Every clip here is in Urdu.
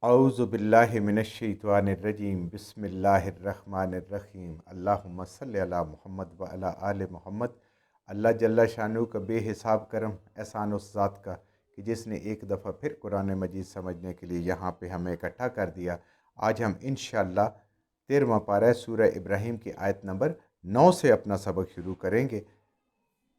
اعوذ باللہ من الشیطان الرجیم بسم اللہ الرحمن الرحیم اللہم صلی علی محمد و علی آل محمد۔ اللہ جل شانہ کا بے حساب کرم احسان اس ذات کا کہ جس نے ایک دفعہ پھر قرآن مجید سمجھنے کے لیے یہاں پہ ہمیں اکٹھا کر دیا۔ آج ہم انشاءاللہ 13واں پارہ سورہ ابراہیم کی آیت نمبر 9 سے اپنا سبق شروع کریں گے۔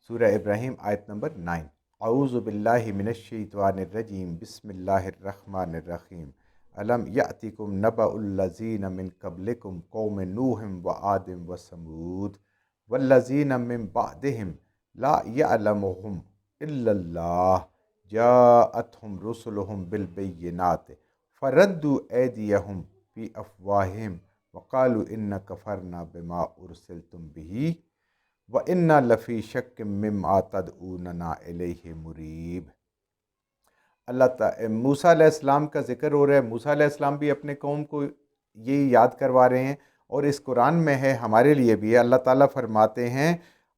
سورہ ابراہیم آیت نمبر 9۔ اعوذ باللہ من الشیطان الرجیم بسم اللہ الرحمن الرحیم۔ الم یأتکم نبأ الذین من قبلکم قوم نوح وعاد وثمود والذین من بعدہم لا یعلمہم الا اللہ جاءتہم رسلہم بالبینات فردوا ایدیہم فی افواہہم وقالوا انا کفرنا بما ارسلتم بہ وَإِنَّا لَفِي شَكٍّ مِّمَّا تَدْعُونَنَا إِلَيْهِ مُرِيبٍ۔ موسیٰ علیہ السلام کا ذکر ہو رہا ہے۔ موسیٰ علیہ السلام بھی اپنے قوم کو یہ یاد کروا رہے ہیں، اور اس قرآن میں ہے ہمارے لیے بھی ہے۔ اللہ تعالیٰ فرماتے ہیں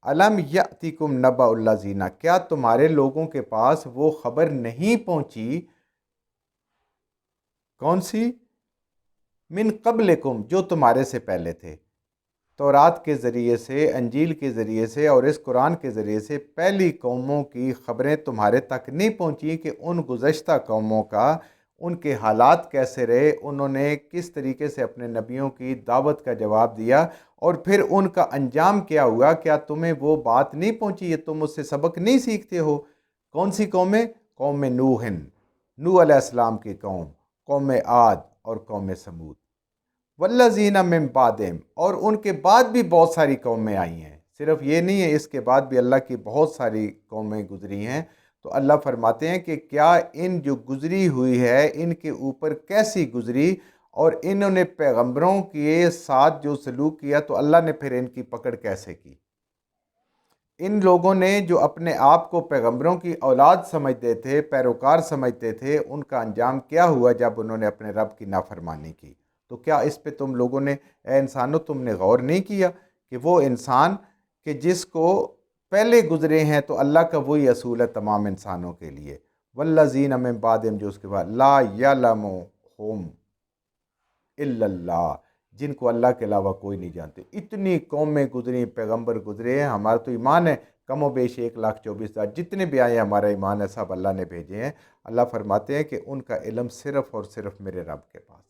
الم یأتکم نبأ الذین، کیا تمہارے لوگوں کے پاس وہ خبر نہیں پہنچی؟ کون سی؟ من قبلکم، جو تمہارے سے پہلے تھے۔ تورات کے ذریعے سے، انجیل کے ذریعے سے اور اس قرآن کے ذریعے سے پہلی قوموں کی خبریں تمہارے تک نہیں پہنچی کہ ان گزشتہ قوموں کا ان کے حالات کیسے رہے، انہوں نے کس طریقے سے اپنے نبیوں کی دعوت کا جواب دیا، اور پھر ان کا انجام کیا ہوا۔ کیا تمہیں وہ بات نہیں پہنچی؟ یہ تم اس سے سبق نہیں سیکھتے ہو؟ کون سی قومیں؟ قوم نوح علیہ السلام کی قوم، قوم عاد اور قوم ثمود، والذین من بعدہم، اور ان کے بعد بھی بہت ساری قومیں آئی ہیں۔ صرف یہ نہیں ہے، اس کے بعد بھی اللہ کی بہت ساری قومیں گزری ہیں۔ تو اللہ فرماتے ہیں کہ کیا ان جو گزری ہوئی ہے ان کے اوپر کیسی گزری، اور انہوں نے پیغمبروں کے ساتھ جو سلوک کیا تو اللہ نے پھر ان کی پکڑ کیسے کی۔ ان لوگوں نے جو اپنے آپ کو پیغمبروں کی اولاد سمجھتے تھے، پیروکار سمجھتے تھے، ان کا انجام کیا ہوا جب انہوں نے اپنے رب کی نافرمانی کی۔ تو کیا اس پہ تم لوگوں نے، اے انسانوں، تم نے غور نہیں کیا کہ وہ انسان کہ جس کو پہلے گزرے ہیں تو اللہ کا وہی اصول ہے تمام انسانوں کے لیے، والذین من بعدہم، جو اس کے بعد لا یعلمہم الا اللہ، جن کو اللہ کے علاوہ کوئی نہیں جانتے۔ اتنی قومیں گزری، پیغمبر گزرے ہیں، ہمارا تو ایمان ہے کم و بیش 1,24,000 جتنے بھی آئے ہیں، ہمارا ایمان ہے سب اللہ نے بھیجے ہیں۔ اللہ فرماتے ہیں کہ ان کا علم صرف اور صرف میرے رب کے پاس ہے،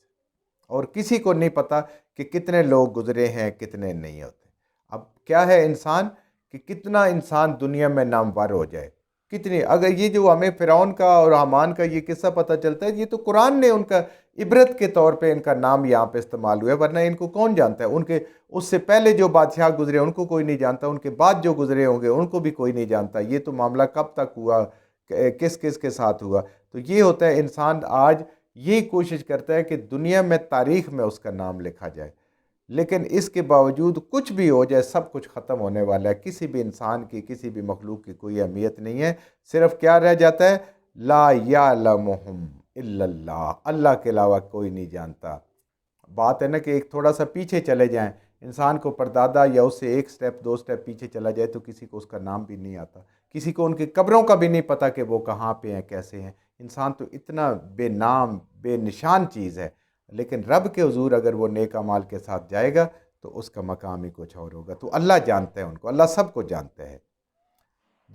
اور کسی کو نہیں پتا کہ کتنے لوگ گزرے ہیں کتنے نہیں ہوتے۔ اب کیا ہے انسان کہ کتنا انسان دنیا میں نامور ہو جائے، کتنی، اگر یہ جو ہمیں فرعون کا اور حامان کا یہ قصہ پتہ چلتا ہے، یہ تو قرآن نے ان کا عبرت کے طور پہ ان کا نام یہاں پہ استعمال ہوا ہے، ورنہ ان کو کون جانتا ہے؟ ان کے اس سے پہلے جو بادشاہ گزرے ان کو کوئی نہیں جانتا، ان کے بعد جو گزرے ہوں گے ان کو بھی کوئی نہیں جانتا۔ یہ تو معاملہ کب تک ہوا، کس کس کے ساتھ ہوا۔ تو یہ ہوتا ہے، انسان آج یہی کوشش کرتا ہے کہ دنیا میں، تاریخ میں اس کا نام لکھا جائے، لیکن اس کے باوجود کچھ بھی ہو جائے سب کچھ ختم ہونے والا ہے۔ کسی بھی انسان کی، کسی بھی مخلوق کی کوئی اہمیت نہیں ہے، صرف کیا رہ جاتا ہے؟ لا یعلمہم الا اللہ، اللہ کے علاوہ کوئی نہیں جانتا۔ بات ہے نا کہ ایک تھوڑا سا پیچھے چلے جائیں، انسان کو پردادا یا اس سے ایک سٹیپ 2 سٹیپ پیچھے چلا جائے تو کسی کو اس کا نام بھی نہیں آتا، کسی کو ان کی قبروں کا بھی نہیں پتا کہ وہ کہاں پہ ہیں، کیسے ہیں۔ انسان تو اتنا بے نام، بے نشان چیز ہے، لیکن رب کے حضور اگر وہ نیک اعمال کے ساتھ جائے گا تو اس کا مقام ہی کچھ اور ہوگا۔ تو اللہ جانتا ہے ان کو، اللہ سب کو جانتا ہے۔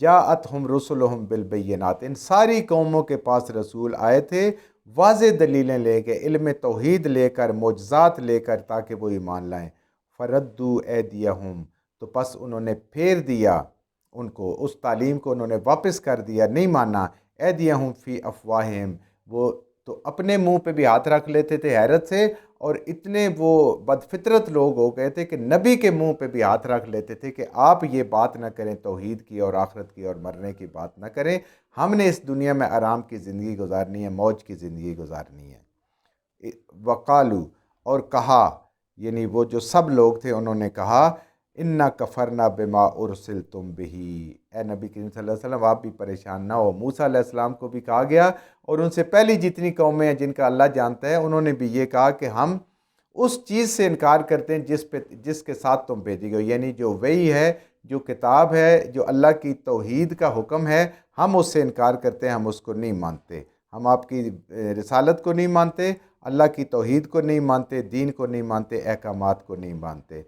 جاءتہم رسلہم بالبینات، ان ساری قوموں کے پاس رسول آئے تھے واضح دلیلیں لے کے، علم توحید لے کر، معجزات لے کر، تاکہ وہ ایمان لائیں۔ فردوا ایدیہم، تو پس انہوں نے پھیر دیا ان کو، اس تعلیم کو انہوں نے واپس کر دیا، نہیں مانا۔ ایدیہم فی افواہہم، وہ تو اپنے منہ پہ بھی ہاتھ رکھ لیتے تھے حیرت سے، اور اتنے وہ بدفطرت لوگ ہو گئے تھے کہ نبی کے منہ پہ بھی ہاتھ رکھ لیتے تھے کہ آپ یہ بات نہ کریں توحید کی اور آخرت کی اور مرنے کی بات نہ کریں، ہم نے اس دنیا میں آرام کی زندگی گزارنی ہے، موج کی زندگی گزارنی ہے۔ وقالو، اور کہا، یعنی وہ جو سب لوگ تھے انہوں نے کہا، انا کفرنا بما ارسلتم بہی، اے نبی کریم صلی اللہ علیہ وسلم آپ بھی پریشان نہ ہو۔ موسیٰ علیہ السلام کو بھی کہا گیا، اور ان سے پہلی جتنی قومیں ہیں جن کا اللہ جانتا ہے انہوں نے بھی یہ کہا کہ ہم اس چیز سے انکار کرتے ہیں جس کے ساتھ تم بھیجی گئی، یعنی جو وحی ہے، جو کتاب ہے، جو اللہ کی توحید کا حکم ہے، ہم اس سے انکار کرتے ہیں، ہم اس کو نہیں مانتے۔ ہم آپ کی رسالت کو نہیں مانتے، اللہ کی توحید کو نہیں مانتے، دین کو نہیں مانتے، احکامات کو نہیں مانتے۔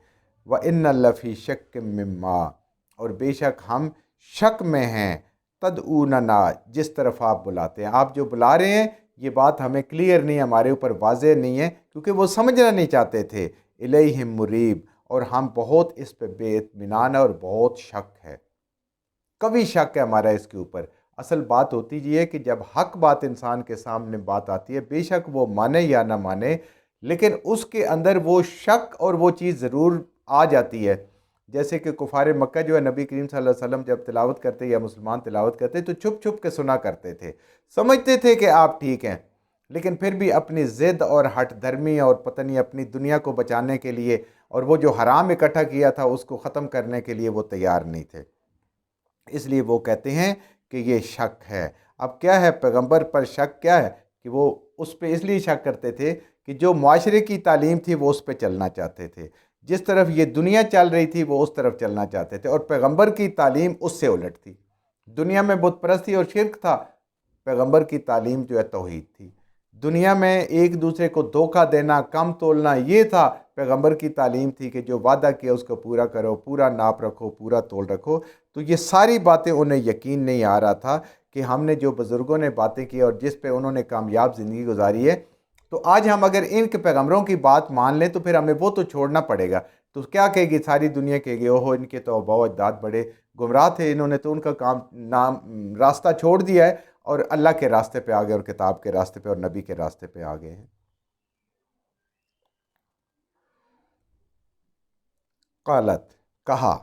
وَإِنَّ لَفِي شَكٍّ مِّمَّا، اور بے شک ہم شک میں ہیں، تدعوننا، جس طرف آپ بلاتے ہیں۔ آپ جو بلا رہے ہیں یہ بات ہمیں کلیئر نہیں، ہمارے اوپر واضح نہیں ہے، کیونکہ وہ سمجھنا نہیں چاہتے تھے۔ الیہم مریب، اور ہم بہت اس پہ بے اطمینان ہے اور بہت شک ہے، کبھی شک ہے ہمارا اس کے اوپر۔ اصل بات ہوتی یہ ہے کہ جب حق بات انسان کے سامنے بات آتی ہے، بے شک وہ مانے یا نہ مانے، لیکن اس کے اندر وہ شک اور وہ چیز ضرور آ جاتی ہے۔ جیسے کہ کفار مکہ جو ہے نبی کریم صلی اللہ علیہ وسلم جب تلاوت کرتے یا مسلمان تلاوت کرتے تو چھپ چھپ کے سنا کرتے تھے، سمجھتے تھے کہ آپ ٹھیک ہیں، لیکن پھر بھی اپنی ضد اور ہٹ دھرمی اور پتہ نہیں اپنی دنیا کو بچانے کے لیے اور وہ جو حرام اکٹھا کیا تھا اس کو ختم کرنے کے لیے وہ تیار نہیں تھے۔ اس لیے وہ کہتے ہیں کہ یہ شک ہے۔ اب کیا ہے پیغمبر پر شک کیا ہے کہ وہ اس پہ اس لیے شک کرتے تھے کہ جو معاشرے کی تعلیم تھی وہ اس پہ چلنا چاہتے تھے، جس طرف یہ دنیا چل رہی تھی وہ اس طرف چلنا چاہتے تھے، اور پیغمبر کی تعلیم اس سے الٹ تھی۔ دنیا میں بت پرستی اور شرک تھا، پیغمبر کی تعلیم جو ہے توحید تھی۔ دنیا میں ایک دوسرے کو دھوکہ دینا، کم تولنا، یہ تھا، پیغمبر کی تعلیم تھی کہ جو وعدہ کیا اس کو پورا کرو، پورا ناپ رکھو، پورا تول رکھو۔ تو یہ ساری باتیں انہیں یقین نہیں آ رہا تھا کہ ہم نے جو بزرگوں نے باتیں کی اور جس پہ انہوں نے کامیاب زندگی گزاری ہے، تو آج ہم اگر ان کے پیغمبروں کی بات مان لیں تو پھر ہمیں وہ تو چھوڑنا پڑے گا۔ تو کیا کہے گی ساری دنیا، کہے گی اوہو ان کے تو آباء و اجداد بڑے گمراہ تھے، انہوں نے تو ان کا راستہ چھوڑ دیا ہے اور اللہ کے راستے پہ آ گئے اور کتاب کے راستے پہ اور نبی کے راستے پہ آ گئے ہیں۔ قالت، کہا،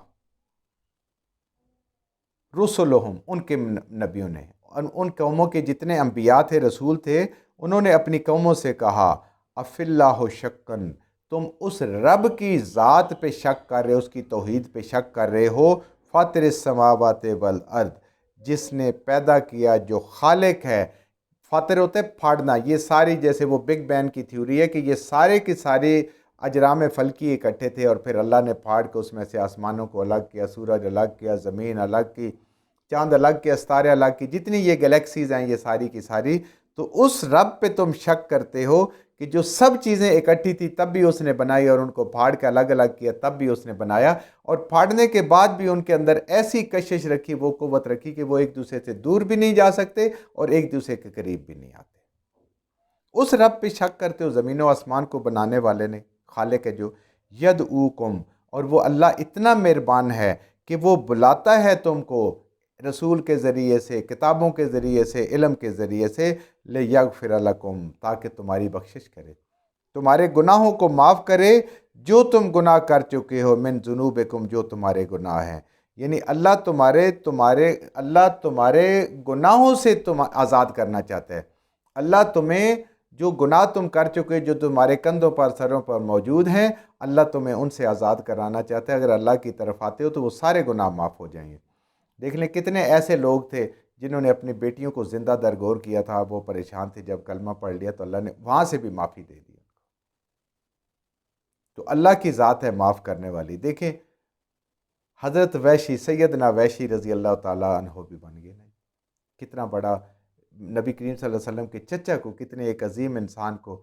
رسلہم، ان کے نبیوں نے، ان قوموں کے جتنے انبیاء تھے، رسول تھے، انہوں نے اپنی قوموں سے کہا، اف اللہ شکن، تم اس رب کی ذات پہ شک کر رہے ہو، اس کی توحید پہ شک کر رہے ہو، فاطر السماوات والارض، جس نے پیدا کیا، جو خالق ہے۔ فاطر ہوتے پھاڑنا، یہ ساری جیسے وہ بگ بینگ کی تھیوری ہے کہ یہ سارے کے سارے اجرام فلکی اکٹھے تھے اور پھر اللہ نے پھاڑ کے اس میں سے آسمانوں کو الگ کیا، سورج الگ کیا، زمین الگ کی، چاند الگ کیا، ستارے الگ کی، جتنی یہ گلیکسیز ہیں یہ ساری کی ساری۔ تو اس رب پہ تم شک کرتے ہو کہ جو سب چیزیں اکٹھی تھی تب بھی اس نے بنائی، اور ان کو پھاڑ کے الگ الگ کیا تب بھی اس نے بنایا، اور پھاڑنے کے بعد بھی ان کے اندر ایسی کشش رکھی، وہ قوت رکھی کہ وہ ایک دوسرے سے دور بھی نہیں جا سکتے اور ایک دوسرے کے قریب بھی نہیں آتے۔ اس رب پہ شک کرتے ہو، زمین و آسمان کو بنانے والے نے، خالق ہے جو، یدعوکم، اور وہ اللہ اتنا مہربان ہے کہ وہ بلاتا ہے تم کو رسول کے ذریعے سے، کتابوں کے ذریعے سے، علم کے ذریعے سے، لیغفر لکم، تاکہ تمہاری بخشش کرے، تمہارے گناہوں کو معاف کرے، جو تم گناہ کر چکے ہو، من ذنوبکم، جو تمہارے گناہ ہیں۔ یعنی اللہ تمہارے گناہوں سے تم آزاد کرنا چاہتا ہے۔ اللہ تمہیں جو گناہ تم کر چکے، جو تمہارے کندھوں پر، سروں پر موجود ہیں، اللہ تمہیں ان سے آزاد کرانا چاہتا ہے۔ اگر اللہ کی طرف آتے ہو تو وہ سارے گناہ معاف ہو جائیں گے۔ دیکھ لیں کتنے ایسے لوگ تھے جنہوں نے اپنی بیٹیوں کو زندہ درگور کیا تھا، وہ پریشان تھے، جب کلمہ پڑھ لیا تو اللہ نے وہاں سے بھی معافی دے دی۔ تو اللہ کی ذات ہے معاف کرنے والی۔ دیکھیں حضرت ویشی، سیدنا ویشی رضی اللہ تعالیٰ عنہ بھی بن گئے، کتنا بڑا نبی کریم صلی اللہ علیہ وسلم کے چچا کو، کتنے ایک عظیم انسان کو،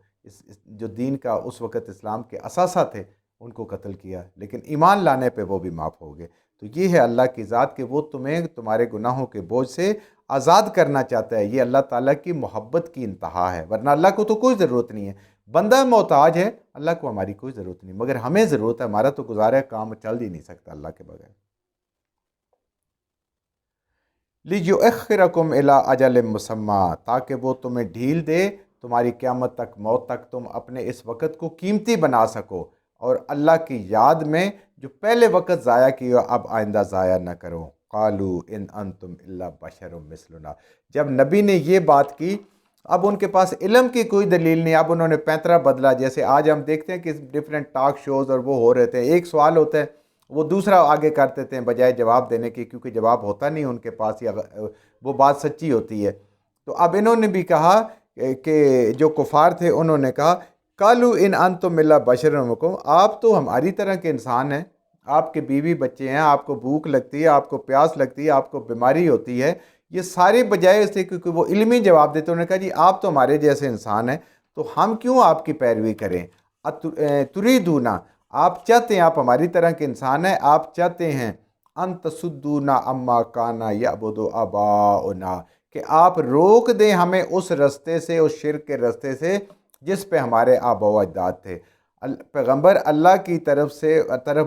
جو دین کا اس وقت اسلام کے اساسہ تھے، ان کو قتل کیا، لیکن ایمان لانے پہ وہ بھی معاف ہو گئے۔ تو یہ ہے اللہ کی ذات کہ وہ تمہیں تمہارے گناہوں کے بوجھ سے آزاد کرنا چاہتا ہے۔ یہ اللہ تعالیٰ کی محبت کی انتہا ہے، ورنہ اللہ کو تو کوئی ضرورت نہیں ہے۔ بندہ محتاج ہے، اللہ کو ہماری کوئی ضرورت نہیں، مگر ہمیں ضرورت ہے، ہمارا تو گزارا کام چل ہی نہیں سکتا اللہ کے بغیر۔ لِيُؤَخِّرَكُمْ إِلَىٰ أَجَلٍ مُّسَمًّى، تاکہ وہ تمہیں ڈھیل دے تمہاری قیامت تک، موت تک، تم اپنے اس وقت کو قیمتی بنا سکو، اور اللہ کی یاد میں جو پہلے وقت ضائع کیا اب آئندہ ضائع نہ کرو۔ قالوا ان انتم الا بشر مثلنا، جب نبی نے یہ بات کی، اب ان کے پاس علم کی کوئی دلیل نہیں، اب انہوں نے پینترا بدلا۔ جیسے آج ہم دیکھتے ہیں کہ ڈیفرنٹ ٹاک شوز اور وہ ہو رہے تھے، ایک سوال ہوتا ہے وہ دوسرا آگے کر دیتے ہیں بجائے جواب دینے کی، کیونکہ جواب ہوتا نہیں ان کے پاس، یا وہ بات سچی ہوتی ہے۔ تو اب انہوں نے بھی کہا کہ جو کفار تھے انہوں نے کہا، قالوا ان انتم الا بشر مثلکم، آپ تو ہماری طرح کے انسان ہیں، آپ کے بیوی بچے ہیں، آپ کو بھوک لگتی ہے، آپ کو پیاس لگتی ہے، آپ کو بیماری ہوتی ہے، یہ سارے بجائے اس لیے کیونکہ وہ علمی جواب دیتے، انہوں نے کہا جی آپ تو ہمارے جیسے انسان ہیں تو ہم کیوں آپ کی پیروی کریں، تریدونا، آپ چاہتے ہیں، آپ ہماری طرح کے انسان ہیں، آپ چاہتے ہیں ان تصدونا اما کانا یعبد آباؤنا، کہ آپ روک دیں ہمیں اس رستے سے، اس شرک کے رستے سے جس پہ ہمارے آبا و اجداد تھے۔ پیغمبر اللہ کی طرف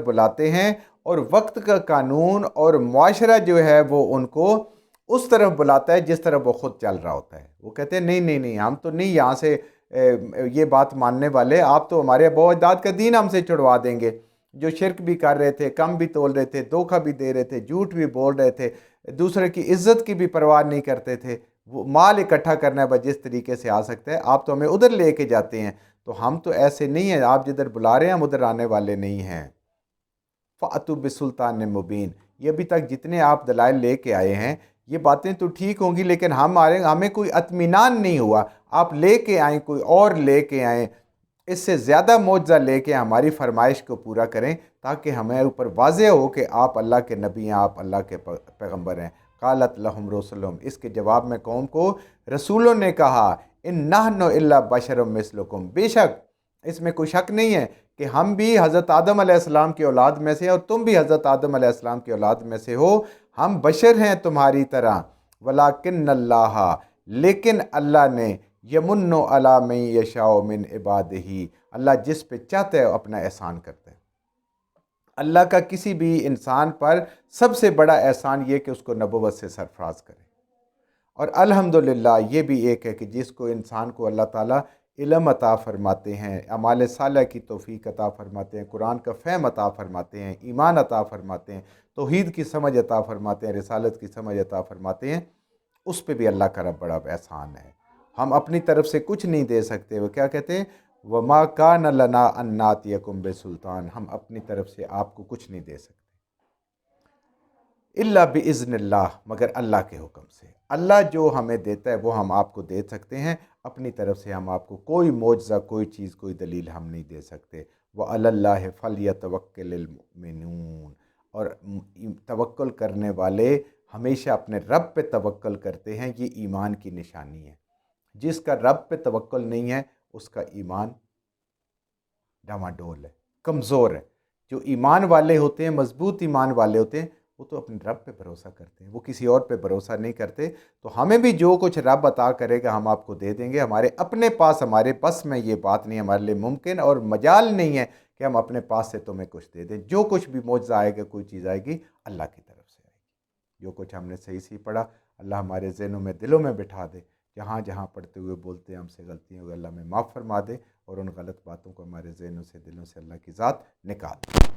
بلاتے ہیں، اور وقت کا قانون اور معاشرہ جو ہے وہ ان کو اس طرف بلاتا ہے جس طرف وہ خود چل رہا ہوتا ہے۔ وہ کہتے ہیں نہیں نہیں نہیں، ہم تو نہیں یہاں سے یہ بات ماننے والے، آپ تو ہمارے آبا و اجداد کا دین ہم سے چھڑوا دیں گے، جو شرک بھی کر رہے تھے، کم بھی تول رہے تھے، دھوکہ بھی دے رہے تھے، جھوٹ بھی بول رہے تھے، دوسرے کی عزت کی بھی پرواہ نہیں کرتے تھے، وہ مال اکٹھا کرنا ہے جس طریقے سے آ سکتا ہے، آپ تو ہمیں ادھر لے کے جاتے ہیں، تو ہم تو ایسے نہیں ہیں، آپ جدھر بلا رہے ہیں ہم ادھر آنے والے نہیں ہیں۔ فَأْتُوا بِسُلْطَانٍ مُبِينٍ، یہ ابھی تک جتنے آپ دلائل لے کے آئے ہیں یہ باتیں تو ٹھیک ہوں گی، لیکن ہمیں کوئی اطمینان نہیں ہوا، آپ لے کے آئیں، کوئی اور لے کے آئیں، اس سے زیادہ معجزہ لے کے ہماری فرمائش کو پورا کریں تاکہ ہمیں اوپر واضح ہو کہ آپ اللہ کے نبی ہیں، آپ اللہ کے پیغمبر ہیں۔ قالت لہم رسلہم، اس کے جواب میں قوم کو رسولوں نے کہا، ان نحن الا بشر مثلکم، بے شک اس میں کوئی شک نہیں ہے کہ ہم بھی حضرت آدم علیہ السلام کی اولاد میں سے ہیں اور تم بھی حضرت آدم علیہ السلام کی اولاد میں سے ہو، ہم بشر ہیں تمہاری طرح، ولیکن اللہ، لیکن اللہ نے یمن علی من یشاء من عبادہ، اللہ جس پہ چاہتا ہے اپنا احسان کرتا ہے۔ اللہ کا کسی بھی انسان پر سب سے بڑا احسان یہ کہ اس کو نبوت سے سرفراز کرے، اور الحمدللہ یہ بھی ایک ہے کہ جس کو انسان کو اللہ تعالیٰ علم عطا فرماتے ہیں، اعمال صالح کی توفیق عطا فرماتے ہیں، قرآن کا فہم عطا فرماتے ہیں، ایمان عطا فرماتے ہیں، توحید کی سمجھ عطا فرماتے ہیں، رسالت کی سمجھ عطا فرماتے ہیں، اس پہ بھی اللہ کا رب بڑا احسان ہے۔ ہم اپنی طرف سے کچھ نہیں دے سکتے، وہ کیا کہتے ہیں، وَمَا كَانَ لَنَا أَن نَأْتِيَكُم بِسُلْطَانٍ، ہم اپنی طرف سے آپ کو کچھ نہیں دے سکتے، الا بِإِذْنِ اللہ، مگر اللہ کے حکم سے۔ اللہ جو ہمیں دیتا ہے وہ ہم آپ کو دے سکتے ہیں، اپنی طرف سے ہم آپ کو کوئی معجزہ، کوئی چیز، کوئی دلیل ہم نہیں دے سکتے۔ وَعَلَى اللَّهِ فَلْيَتَوَكَّلِ الْمُؤْمِنُونَ، اور توکل کرنے والے ہمیشہ اپنے رب پہ توکل کرتے ہیں، یہ ایمان کی نشانی ہے۔ جس کا رب پہ توکل نہیں ہے اس کا ایمان ڈاواڈول ہے، کمزور ہے۔ جو ایمان والے ہوتے ہیں، مضبوط ایمان والے ہوتے ہیں، وہ تو اپنے رب پہ بھروسہ کرتے ہیں، وہ کسی اور پہ بھروسہ نہیں کرتے۔ تو ہمیں بھی جو کچھ رب عطا کرے گا ہم آپ کو دے دیں گے، ہمارے اپنے پاس، ہمارے بس میں یہ بات نہیں، ہمارے لیے ممکن اور مجال نہیں ہے کہ ہم اپنے پاس سے تمہیں کچھ دے دیں۔ جو کچھ بھی معجزہ آئے گا، کوئی چیز آئے گی، اللہ کی طرف سے آئے گی۔ جو کچھ ہم نے صحیح پڑھا اللہ ہمارے ذہنوں میں، دلوں میں بٹھا دے، جہاں جہاں پڑھتے ہوئے بولتے ہیں ہم سے غلطیاں ہوئی، اللہ میں معاف فرما دے، اور ان غلط باتوں کو ہمارے ذہنوں سے، دلوں سے اللہ کی ذات نکال دے۔